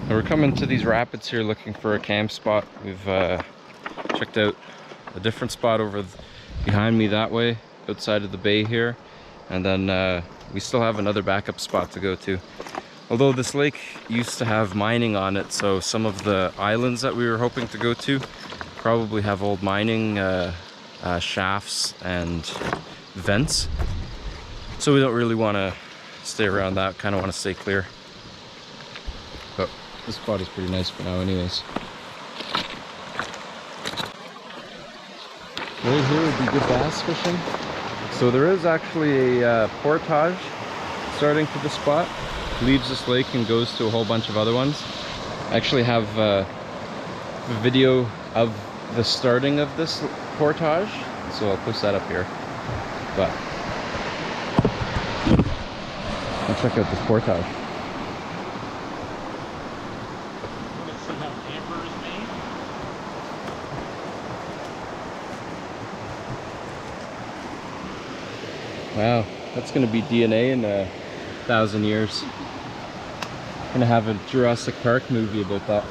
We're coming to these rapids here looking for a camp spot. We've checked out a different spot over behind me that way, outside of the bay here. And then we still have another backup spot to go to. Although this lake used to have mining on it, so some of the islands that we were hoping to go to probably have old mining shafts and vents. So we don't really want to stay around that, kind of want to stay clear. But this spot is pretty nice for now anyways. Right here would be good bass fishing. So there is actually a portage starting to the spot. Leaves this lake and goes to a whole bunch of other ones. I actually have a video of the starting of this portage, so I'll post that up here. But let's check out this portage. Wow, that's gonna be DNA in 1,000 years. Gonna have a Jurassic Park movie about that.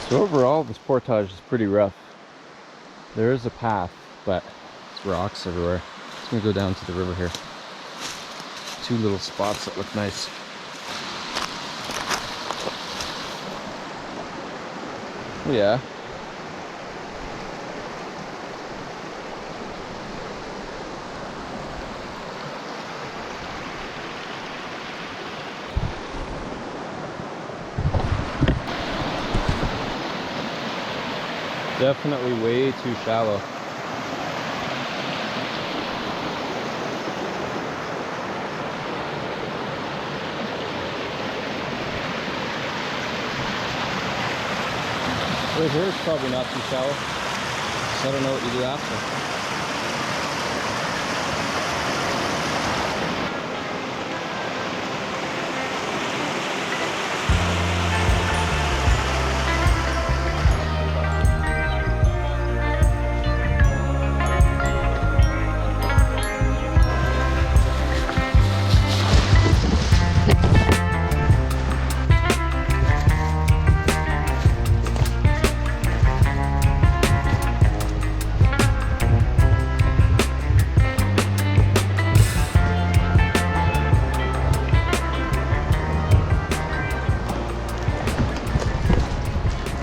So overall, this portage is pretty rough. There is a path, but it's rocks everywhere. It's gonna go down to the river here. Two little spots that look nice. Yeah. Definitely way too shallow. Right here it's probably not too shallow. So I don't know what you do after.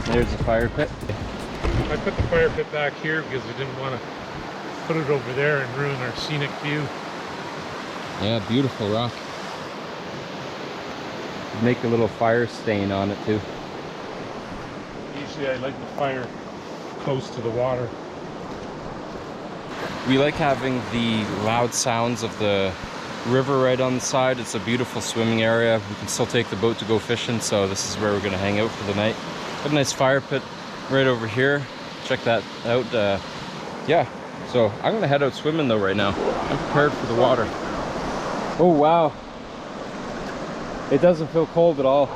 There's a fire pit. I put the fire pit back here because I didn't want to put it over there and ruin our scenic view. Yeah, beautiful rock. Make a little fire stain on it too. Usually I like the fire close to the water. We like having the loud sounds of the river right on the side. It's a beautiful swimming area. We can still take the boat to go fishing, so this is where we're gonna hang out for the night. Got a nice fire pit right over here. Check that out. Yeah, so I'm gonna head out swimming though right now. I'm prepared for the water. Oh wow, it doesn't feel cold at all.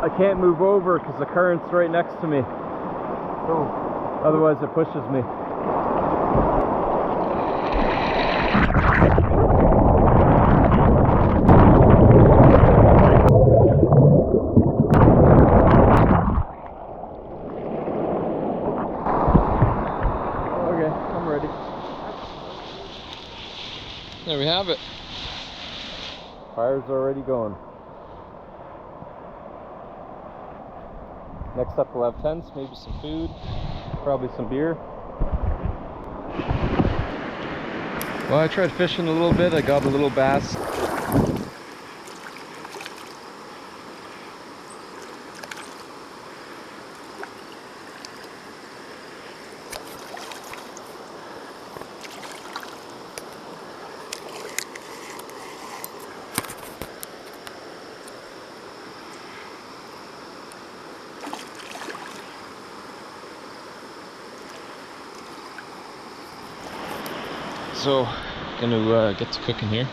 I can't move over because the current's right next to me. Oh. Otherwise it pushes me. Okay, I'm ready. There we have it. Fire's already going. Next up we'll have tents, maybe some food, probably some beer. Well, I tried fishing a little bit, I got a little bass. So gonna get to cooking here.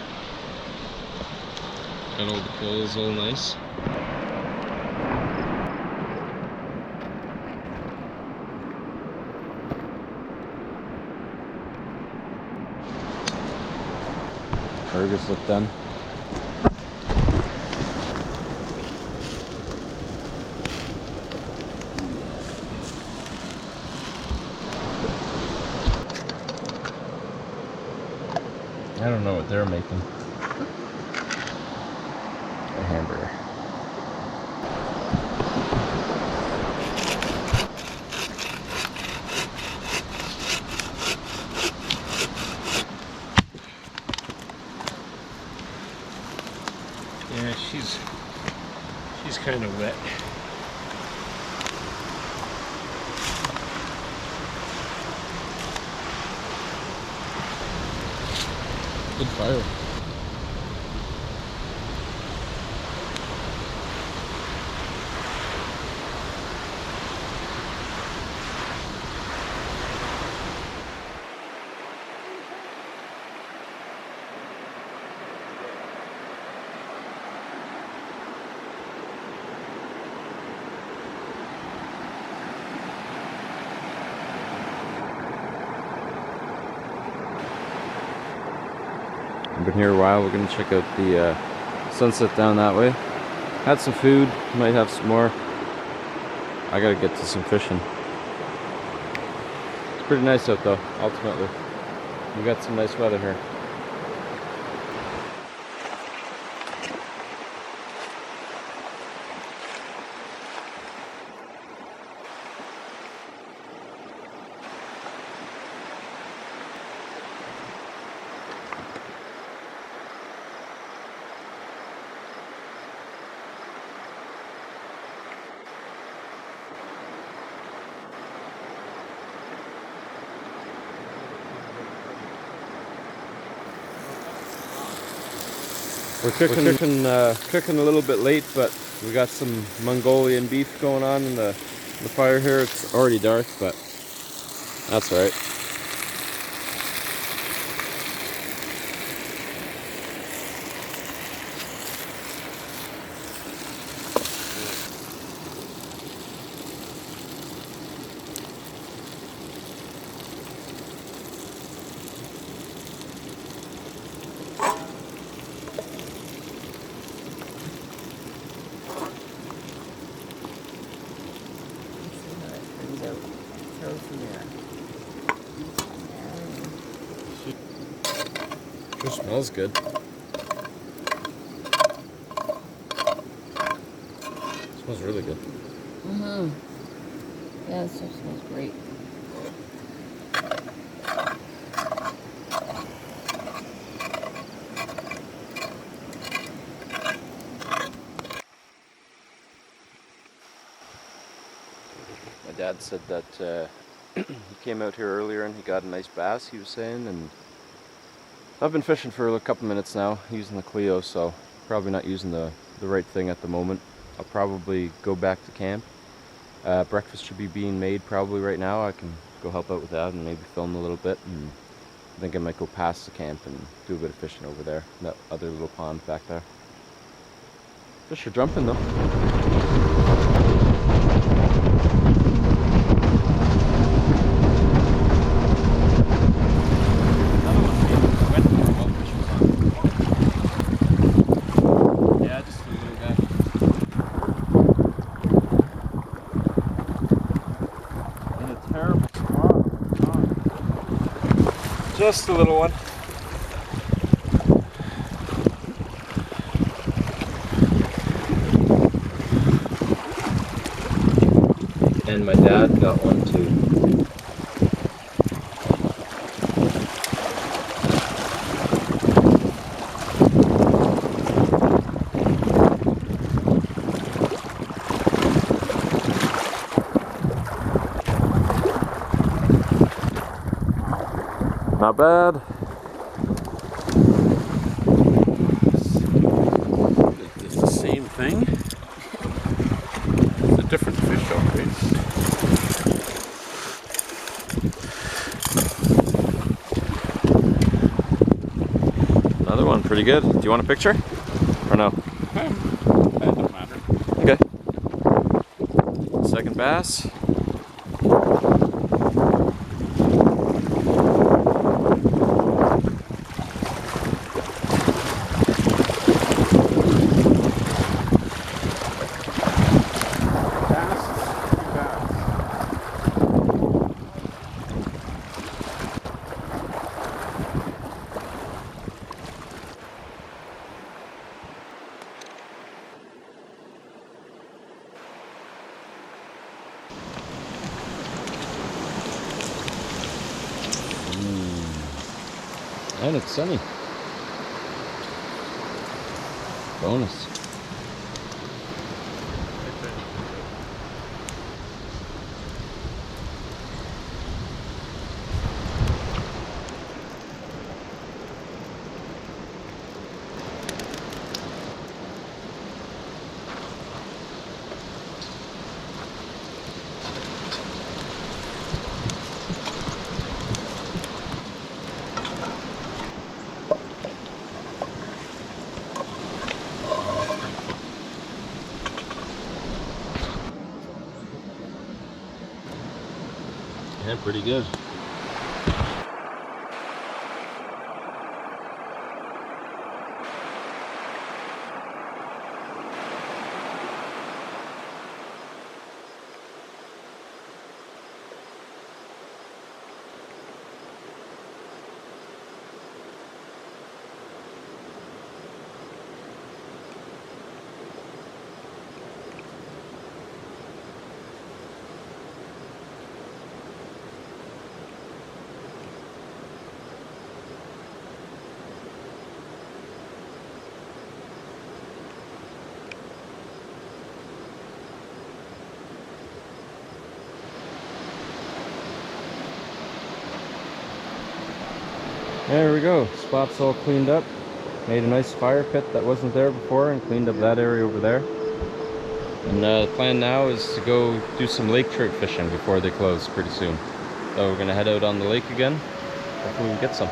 Got all the coals all nice. Burgers look done. I don't know what they're making. A hamburger. Yeah, she's kind of wet. Good fire. I've been here a while. We're gonna check out the sunset down that way. Had some food, might have some more. I gotta get to some fishing. It's pretty nice out though, ultimately. We got some nice weather here. We're cooking a little bit late, but we got some Mongolian beef going on in the fire here. It's already dark, but that's all right. It smells good. It smells really good. Mm-hmm. Yeah, this stuff smells great. My dad said that he came out here earlier and he got a nice bass, he was saying, and I've been fishing for a couple minutes now using the Clio, so probably not using the right thing at the moment. I'll probably go back to camp. Breakfast should be being made probably right now. I can go help out with that and maybe film a little bit, and I think I might go past the camp and do a bit of fishing over there, in that other little pond back there. Fish are jumping though. Just a little one. And my dad got one too. Not bad. It's the same thing. It's a different fish, always. Another one, pretty good. Do you want a picture? Or no? That doesn't matter. Okay. Second bass. And it's sunny. Bonus. Yeah, pretty good. There we go. Spot's all cleaned up. Made a nice fire pit that wasn't there before and cleaned up that area over there. And the plan now is to go do some lake trout fishing before they close pretty soon. So we're gonna head out on the lake again. Hopefully we get some.